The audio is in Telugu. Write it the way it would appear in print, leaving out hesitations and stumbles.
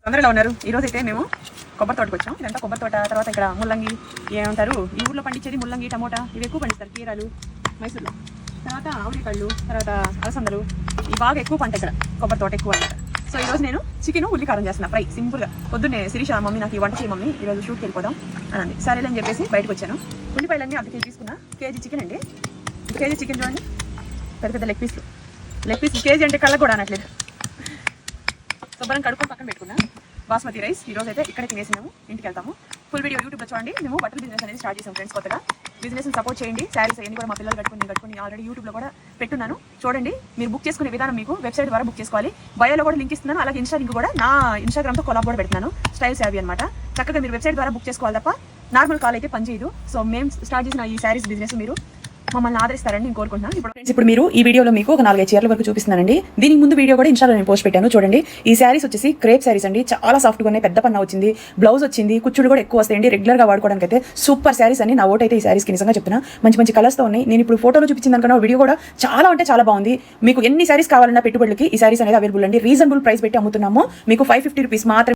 అందరూ ఎలా ఉన్నారు? ఈరోజు అయితే మేము కొబ్బరి తోటకు వచ్చాం. ఇదంతా కొబ్బరి తోట. తర్వాత ఇక్కడ ముల్లంగి ఏమంటారు, ఈ ఊర్లో పండించేది ముల్లంగి, టమోటా ఇవి ఎక్కువ పండిస్తారు. కీరాలు మైసూర్లో, తర్వాత ఆవులికళ్ళు, తర్వాత అలసందలు ఇవి బాగా ఎక్కువ పంట ఇక్కడ కొబ్బరి తోట ఎక్కువ అనమాట. సో ఈరోజు నేను చికెన్ ఉల్లి కారం చేస్తున్నా ఫ్రై సింపుల్గా. పొద్దున్నే శిరీష మమ్మీ నాకు ఈ వంట చేయి మమ్మీ ఈరోజు షూట్కి వెళ్ళిపోదాం అని సరేలే అని చెప్పేసి బయటకు వచ్చాను. ఉల్లిపాయలన్నీ అర్ధ కేజీ తీసుకున్నా. కేజీ చికెన్ అండి. కేజీ చికెన్ చూడండి, పెద్ద పెద్ద లెగ్ పీస్ కేజీ అంటే కళ్ళకు కూడా అనట్లేదు. శుభ్రం కడుక్కొని పక్కన పెట్టుకున్నా. బాస్మతి రైస్ ఈరోజు అయితే ఇక్కడ తినేసినాము, ఇంటికి వెళ్తాము. ఫుల్ వీడియో యూట్యూబ్లో చూడండి. మేము బట్టల బిజినెస్ అనేది స్టార్ట్ చేసాం ఫ్రెండ్స్. కొత్తగా బిజినెస్ని సపోర్ట్ చేయండి. శారీస్ అన్ని కూడా మా పిల్లలు కట్టుకుని ఆల్రెడీ యూట్యూబ్లో కూడా పెట్టున్నాను చూడండి. మీరు బుక్ చేసుకునే విధానం మీకు వెబ్సైట్ ద్వారా బుక్ చేసుకోవాలి. బయోలో కూడా లింక్ ఇస్తున్నాను. అలాగే ఇన్స్టా లింక్ కూడా నా ఇన్స్టాగ్రామ్తో కొలాబ్ కూడా పెడుతున్నాను. స్టైల్ శారీ అనమాట. చక్కగా మీరు వెబ్సైట్ ద్వారా బుక్ చేసుకోవాలి తప్ప నార్మల్ కాల్ అయితే పనిచేయదు. సో మేము స్టార్ట్ చేసిన ఈ శారీస్ బిజినెస్ మీరు మమ్మల్ని ఆదరిస్తారని నేను కోరుకుంటున్నాను. ఇప్పుడు మీరు ఈ వీడియోలో మీకు ఒక 4-5 చీరల వరకు చూపిస్తున్నానండి. దీనికి ముందు వీడియో కూడా ఇన్స్టాలో నేను పోస్ట్ పెట్టాను చూడండి. ఈ శారీస్ వచ్చేసి క్రేప్ శారీస్ అండి. చాలా సాఫ్ట్గా ఉన్నాయి. పెద్ద పన్న వచ్చింది, బ్లౌజ్ వచ్చింది, కుచ్చులు కూడా ఎక్కువ వస్తాయండి. రెగ్యులర్గా వాడుకోవడానికి అయితే సూపర్ శారీస్ అని నా ఓట్ అయితే ఈ శారీస్కి నిజంగా చెప్తున్నా. మంచి మంచి కలర్స్తో ఉన్నాయి. నేను ఇప్పుడు ఫోటోలో చూపించిన దానికన్నా వీడియో కూడా చాలా అంటే చాలా బాగుంది. మీకు ఎన్ని శారీస్ కావాలన్నా పెట్టుబడులకి ఈ శారీస్ అనేది అవైలబుల్ అండి. రీజనబుల్ ప్రైస్ పెట్టి అమ్ముతున్నాము. మీకు 550 రూపీస్ మాత్రమే.